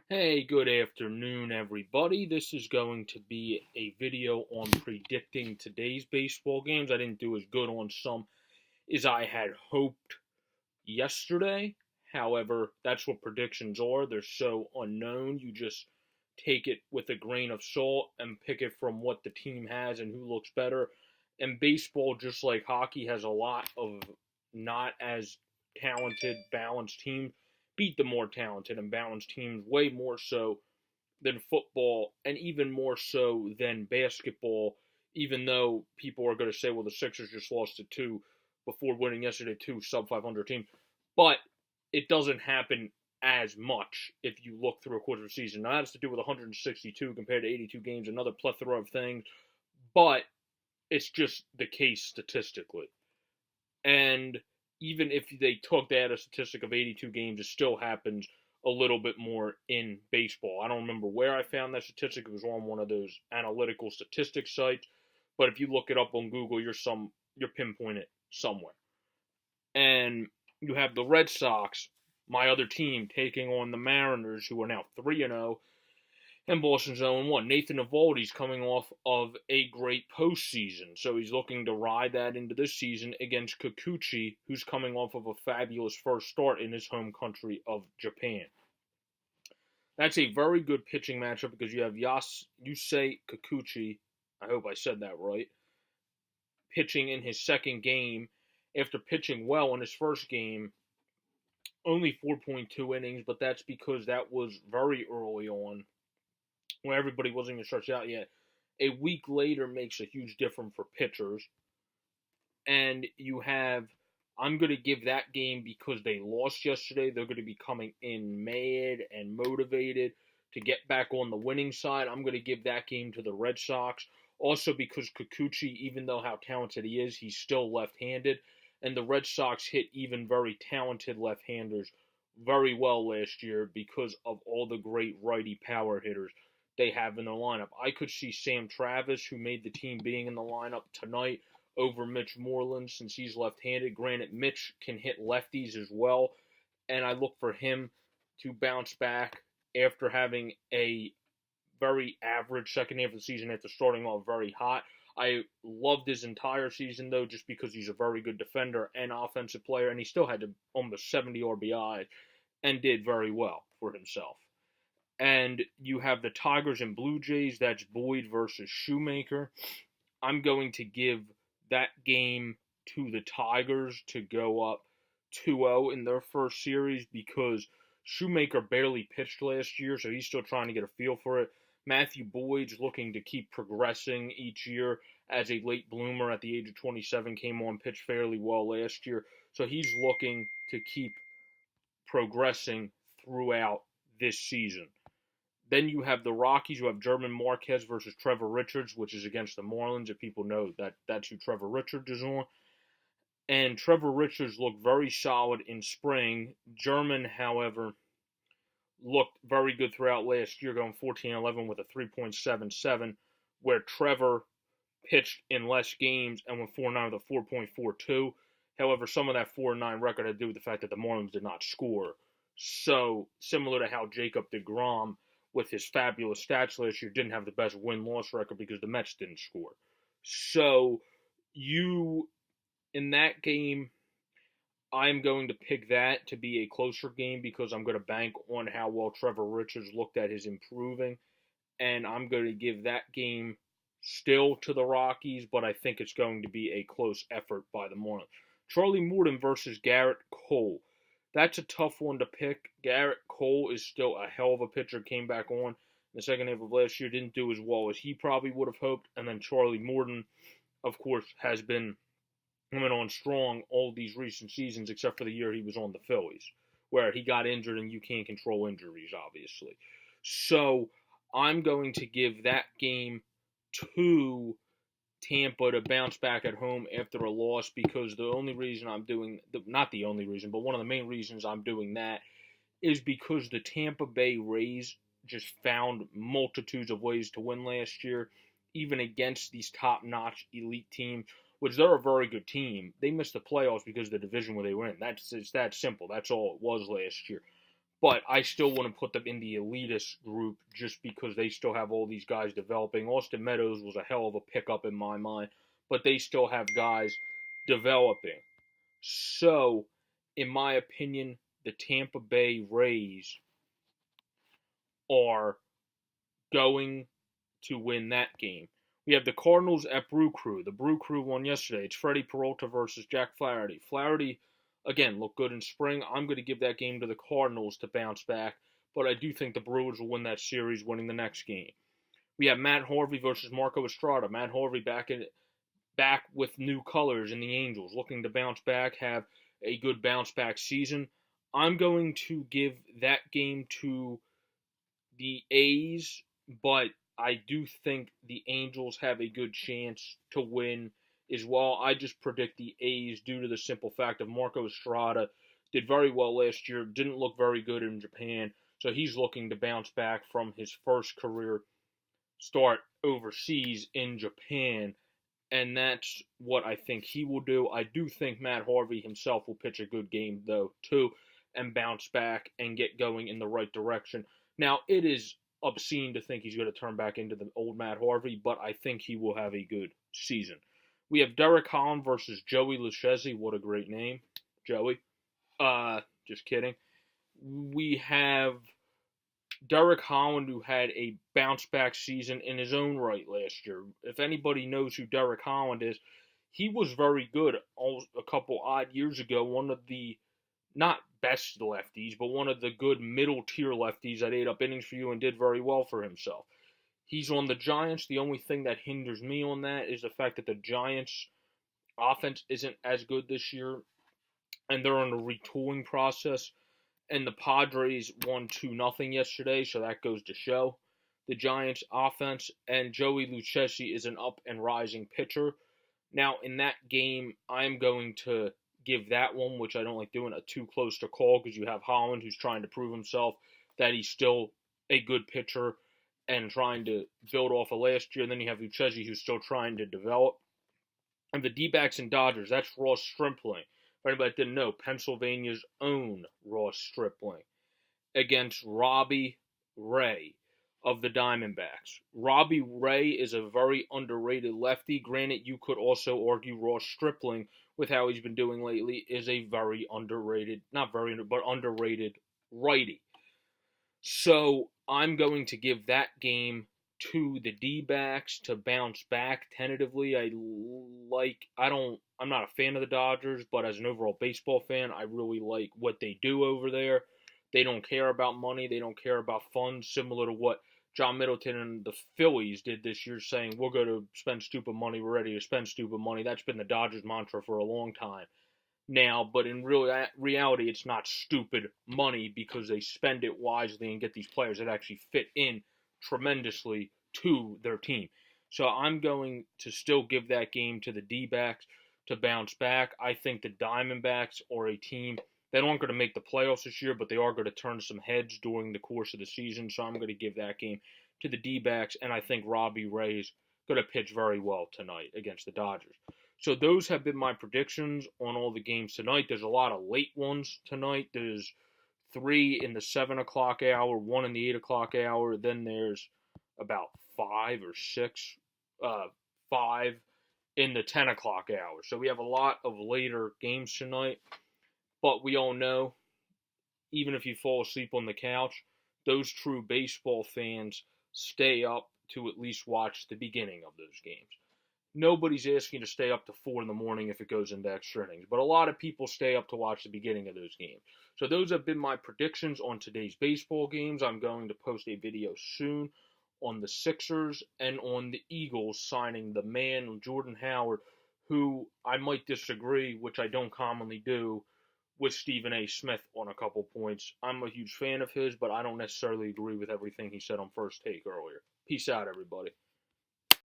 Hey, good afternoon, everybody. This is going to be a video on predicting today's baseball games. I didn't do as good on some as I had hoped yesterday. However, that's what predictions are. They're so unknown. You just take it with a grain of salt and pick it from what the team has and who looks better. And baseball, just like hockey, has a lot of not as talented, balanced teams beat the more talented and balanced teams way more so than football and even more so than basketball, even though people are going to say, well, the Sixers just lost to two before winning yesterday, two sub 500 teams. But it doesn't happen as much if you look through a quarter of the season. Now, that has to do with 162 compared to 82 games, another plethora of things, but it's just the case statistically. And even if they took that a statistic of 82 games, it still happens a little bit more in baseball. I don't remember where I found that statistic. It was on one of those analytical statistics sites. But if you look it up on Google, you're pinpoint it somewhere. And you have the Red Sox, my other team, taking on the Mariners, who are now 3-0, and Boston's 0-1. Nathan Eovaldi's coming off of a great postseason, so he's looking to ride that into this season against Kikuchi, who's coming off of a fabulous first start in his home country of Japan. That's a very good pitching matchup because you have Yusei Kikuchi, I hope I said that right, pitching in his second game after pitching well in his first game. Only 4.2 innings, but that's because that was very early on, when everybody wasn't even stretched out yet. A week later makes a huge difference for pitchers. And you have, I'm going to give that game because they lost yesterday. They're going to be coming in mad and motivated to get back on the winning side. I'm going to give that game to the Red Sox. Also because Kikuchi, even though how talented he is, he's still left-handed. And the Red Sox hit even very talented left-handers very well last year because of all the great righty power hitters they have in their lineup. I could see Sam Travis, who made the team, being in the lineup tonight over Mitch Moreland since he's left-handed. Granted, Mitch can hit lefties as well, and I look for him to bounce back after having a very average second half of the season after starting off very hot. I loved his entire season, though, just because he's a very good defender and offensive player, and he still had almost 70 RBI and did very well for himself. And you have the Tigers and Blue Jays. That's Boyd versus Shoemaker. I'm going to give that game to the Tigers to go up 2-0 in their first series because Shoemaker barely pitched last year, so he's still trying to get a feel for it. Matthew Boyd's looking to keep progressing each year as a late bloomer at the age of 27, came on, pitched fairly well last year. So he's looking to keep progressing throughout this season. Then you have the Rockies. You have German Marquez versus Trevor Richards, which is against the Marlins, if people know that that's who Trevor Richards is on. And Trevor Richards looked very solid in spring. German, however, looked very good throughout last year, going 14-11 with a 3.77, where Trevor pitched in less games and went 4-9 with a 4.42. However, some of that 4-9 record had to do with the fact that the Marlins did not score. So, similar to how Jacob deGrom, with his fabulous stats last year, didn't have the best win-loss record because the Mets didn't score. So, in that game, I'm going to pick that to be a closer game because I'm going to bank on how well Trevor Richards looked at his improving. And I'm going to give that game still to the Rockies, but I think it's going to be a close effort by the Marlins. Charlie Morton versus Garrett Cole. That's a tough one to pick. Garrett Cole is still a hell of a pitcher. Came back on in the second half of last year. Didn't do as well as he probably would have hoped. And then Charlie Morton, of course, has been coming on strong all these recent seasons except for the year he was on the Phillies, where he got injured and you can't control injuries, obviously. So I'm going to give that game to Tampa to bounce back at home after a loss because the only reason I'm doing, not the only reason, but one of the main reasons I'm doing that is because the Tampa Bay Rays just found multitudes of ways to win last year, even against these top-notch elite teams, which they're a very good team. They missed the playoffs because of the division where they were in. It's that simple. That's all it was last year. But I still wouldn't put them in the elitist group just because they still have all these guys developing. Austin Meadows was a hell of a pickup in my mind, but they still have guys developing. So, in my opinion, the Tampa Bay Rays are going to win that game. We have the Cardinals at Brew Crew. The Brew Crew won yesterday. It's Freddie Peralta versus Jack Flaherty. Flaherty, again, looked good in spring. I'm going to give that game to the Cardinals to bounce back, but I do think the Brewers will win that series, winning the next game. We have Matt Harvey versus Marco Estrada. Matt Harvey back with new colors in the Angels, looking to bounce back, have a good bounce back season. I'm going to give that game to the A's, but I do think the Angels have a good chance to win as well. I just predict the A's due to the simple fact of Marco Estrada did very well last year, didn't look very good in Japan, so he's looking to bounce back from his first career start overseas in Japan, and that's what I think he will do. I do think Matt Harvey himself will pitch a good game, though, too, and bounce back and get going in the right direction. Now, it is obscene to think he's going to turn back into the old Matt Harvey, but I think he will have a good season. We have Derek Holland versus Joey Lucchesi. What a great name, Joey. Just kidding. We have Derek Holland, who had a bounce-back season in his own right last year. If anybody knows who Derek Holland is, he was very good a couple odd years ago. One of the, not best lefties, but one of the good middle-tier lefties that ate up innings for you and did very well for himself. He's on the Giants. The only thing that hinders me on that is the fact that the Giants' offense isn't as good this year, and they're in a retooling process. And the Padres won 2-0 yesterday, so that goes to show the Giants' offense. And Joey Lucchesi is an up and rising pitcher. Now, in that game, I'm going to give that one, which I don't like doing, a too close to call, because you have Holland, who's trying to prove himself that he's still a good pitcher and trying to build off of last year. And then you have Lucchesi, who's still trying to develop. And the D-backs and Dodgers, that's Ross Stripling. For anybody that didn't know, Pennsylvania's own Ross Stripling against Robbie Ray of the Diamondbacks. Robbie Ray is a very underrated lefty. Granted, you could also argue Ross Stripling, with how he's been doing lately, is a very underrated, not very, but underrated righty. So I'm going to give that game to the D-backs to bounce back tentatively. I'm not a fan of the Dodgers, but as an overall baseball fan, I really like what they do over there. They don't care about money. They don't care about funds, similar to what John Middleton and the Phillies did this year, saying, we're going to spend stupid money. We're ready to spend stupid money. That's been the Dodgers' mantra for a long time now, but in reality, it's not stupid money because they spend it wisely and get these players that actually fit in tremendously to their team. So I'm going to still give that game to the D-backs to bounce back. I think the Diamondbacks are a team that aren't going to make the playoffs this year, but they are going to turn some heads during the course of the season. So I'm going to give that game to the D-backs, and I think Robbie Ray's going to pitch very well tonight against the Dodgers. So those have been my predictions on all the games tonight. There's a lot of late ones tonight. There's 3 in the 7 o'clock hour, 1 in the 8 o'clock hour. Then there's about 5 or 6, 5 in the 10 o'clock hour. So we have a lot of later games tonight. But we all know, even if you fall asleep on the couch, those true baseball fans stay up to at least watch the beginning of those games. Nobody's asking to stay up to 4 in the morning if it goes into extra innings, but a lot of people stay up to watch the beginning of those games. So those have been my predictions on today's baseball games. I'm going to post a video soon on the Sixers and on the Eagles signing the man, Jordan Howard, who I might disagree, which I don't commonly do, with Stephen A. Smith on a couple points. I'm a huge fan of his, but I don't necessarily agree with everything he said on First Take earlier. Peace out, everybody.